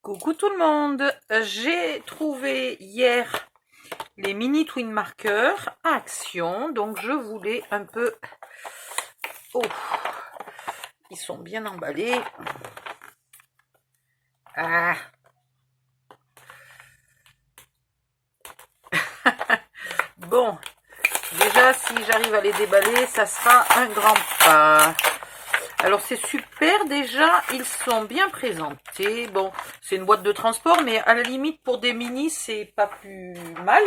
Coucou tout le monde, j'ai trouvé hier les mini twin markers à Action, donc je voulais un peu... Oh, ils sont bien emballés. Ah. Bon, déjà si j'arrive à les déballer, ça sera un grand pas. Alors c'est super, déjà ils sont bien présentés. Bon, c'est une boîte de transport, mais à la limite pour des mini c'est pas plus mal,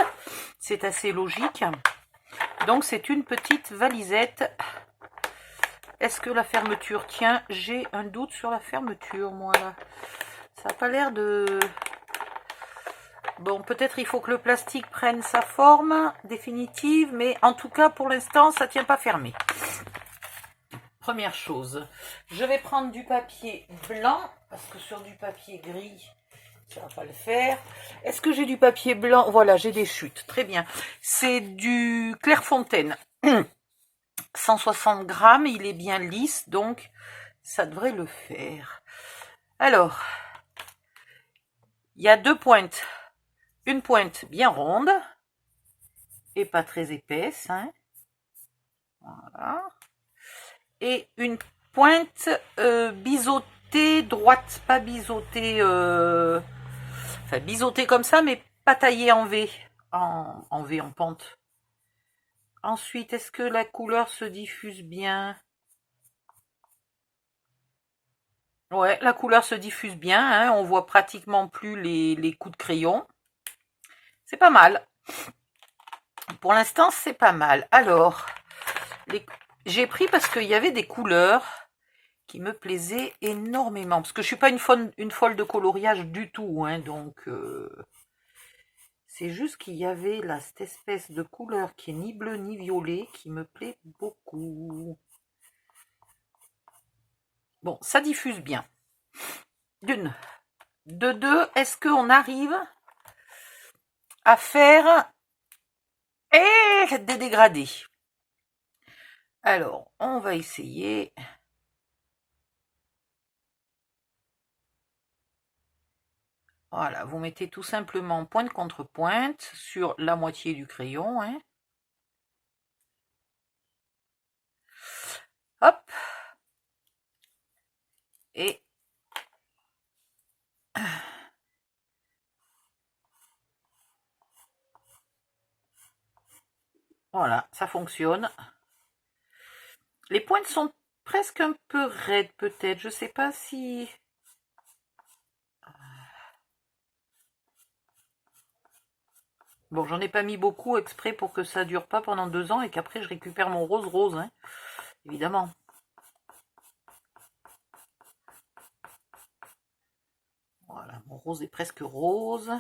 c'est assez logique. Donc c'est une petite valisette. Est-ce que la fermeture tient? J'ai un doute sur la fermeture, moi là. Ça n'a pas l'air de... Bon, peut-être il faut que le plastique prenne sa forme définitive, mais en tout cas pour l'instant ça tient pas fermé. Première chose, je vais prendre du papier blanc, parce que sur du papier gris, ça va pas le faire. Est-ce que j'ai du papier blanc? Voilà, j'ai des chutes, très bien. C'est du Clairefontaine, 160 grammes, il est bien lisse, donc ça devrait le faire. Alors, il y a deux pointes. Une pointe bien ronde, et pas très épaisse, hein. Voilà. Et une pointe biseautée droite, pas biseautée, enfin biseautée comme ça, mais pas taillée en V, en V, en pente. Ensuite, est-ce que la couleur se diffuse bien? Ouais, la couleur se diffuse bien, hein, on voit pratiquement plus les coups de crayon. C'est pas mal. Pour l'instant, c'est pas mal. Alors, j'ai pris parce qu'il y avait des couleurs qui me plaisaient énormément. Parce que je suis pas une folle de coloriage du tout, hein, donc c'est juste qu'il y avait là cette espèce de couleur qui est ni bleu ni violet qui me plaît beaucoup. Bon, ça diffuse bien. D'une. De deux, est-ce qu'on arrive à faire des dégradés? Alors, on va essayer. Voilà, vous mettez tout simplement pointe contre pointe sur la moitié du crayon, hein. Hop. Et voilà, ça fonctionne. Les pointes sont presque un peu raides peut-être, je sais pas si... Bon, j'en ai pas mis beaucoup exprès pour que ça dure pas pendant 2 ans et qu'après je récupère mon rose, hein, évidemment. Voilà, mon rose est presque rose.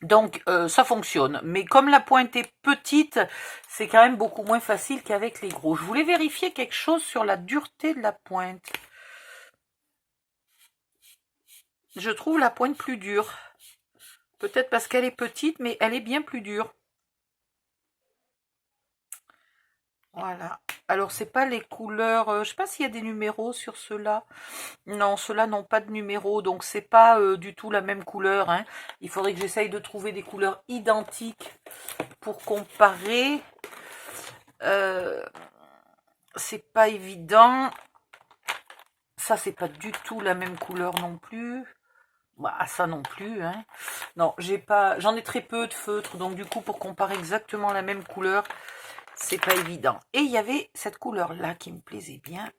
Donc ça fonctionne, mais comme la pointe est petite, c'est quand même beaucoup moins facile qu'avec les gros. Je voulais vérifier quelque chose sur la dureté de la pointe. Je trouve la pointe plus dure. Peut-être parce qu'elle est petite, mais elle est bien plus dure. Voilà. Alors c'est pas les couleurs, je sais pas s'il y a des numéros sur ceux-là. Non, ceux-là n'ont pas de numéro, donc c'est pas du tout la même couleur, hein. Il faudrait que j'essaye de trouver des couleurs identiques pour comparer. C'est pas évident. Ça, c'est pas du tout la même couleur non plus. Bah, ça non plus, hein. Non, j'en ai très peu de feutres, donc du coup, pour comparer exactement la même couleur, c'est pas évident. Et il y avait cette couleur-là qui me plaisait bien.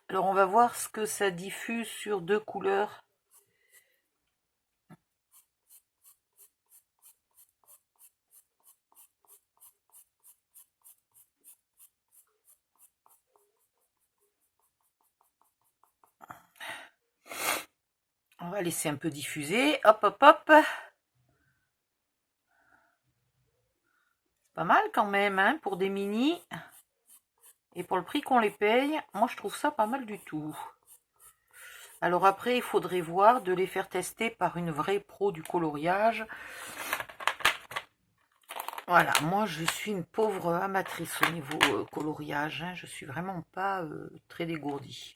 Alors, on va voir ce que ça diffuse sur deux couleurs. On va laisser un peu diffuser. Hop, hop, hop. Pas mal quand même, hein, pour des mini. Et pour le prix qu'on les paye, moi je trouve ça pas mal du tout. Alors après, il faudrait voir de les faire tester par une vraie pro du coloriage. Voilà, moi je suis une pauvre amatrice au niveau coloriage, hein. Je suis vraiment pas très dégourdie.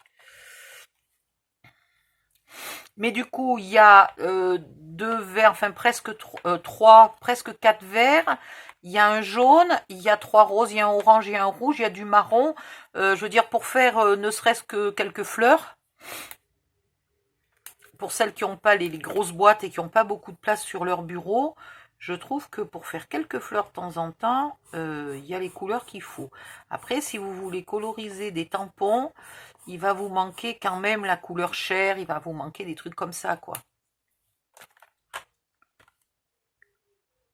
Mais du coup, il y a deux verres, enfin presque trois, presque quatre verres. Il y a un jaune, il y a trois roses, il y a un orange, il y a un rouge, il y a du marron. Je veux dire, pour faire ne serait-ce que quelques fleurs, pour celles qui n'ont pas les grosses boîtes et qui n'ont pas beaucoup de place sur leur bureau, je trouve que pour faire quelques fleurs de temps en temps, il y a les couleurs qu'il faut. Après, si vous voulez coloriser des tampons, il va vous manquer quand même la couleur chair, il va vous manquer des trucs comme ça, quoi.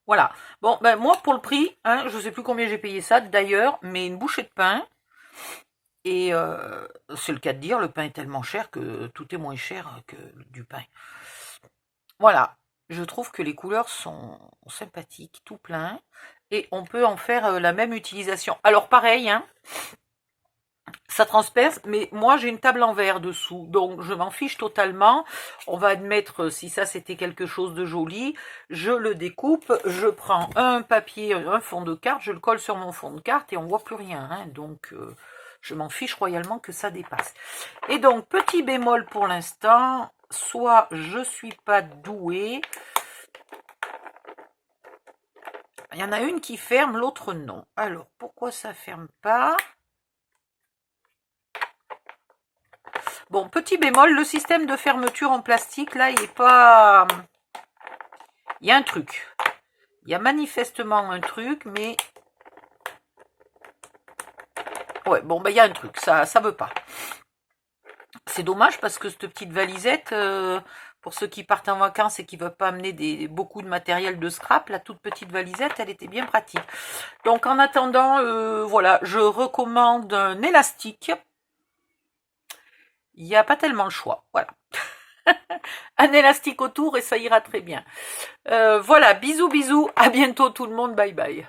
Voilà. Bon, ben moi, pour le prix, hein, je ne sais plus combien j'ai payé ça d'ailleurs, mais une bouchée de pain, et c'est le cas de dire, le pain est tellement cher que tout est moins cher que du pain. Voilà, je trouve que les couleurs sont sympathiques, tout plein, et on peut en faire la même utilisation. Alors pareil, hein, ça transperce, mais moi j'ai une table en verre dessous, donc je m'en fiche totalement. On va admettre, si ça c'était quelque chose de joli, je le découpe, je prends un papier, un fond de carte, je le colle sur mon fond de carte et on voit plus rien, hein, donc je m'en fiche royalement que ça dépasse. Et donc, petit bémol pour l'instant, soit je suis pas douée, il y en a une qui ferme, l'autre non. Alors, pourquoi ça ferme pas? Bon, petit bémol, le système de fermeture en plastique, là, il est pas... Il y a un truc. Il y a manifestement un truc, mais... Ouais, bon, ben, il y a un truc, ça veut pas. C'est dommage parce que cette petite valisette, pour ceux qui partent en vacances et qui ne veulent pas amener beaucoup de matériel de scrap, la toute petite valisette, elle était bien pratique. Donc en attendant, voilà, je recommande un élastique. Il n'y a pas tellement le choix, voilà. Un élastique autour et ça ira très bien. Voilà, bisous bisous, à bientôt tout le monde, bye bye.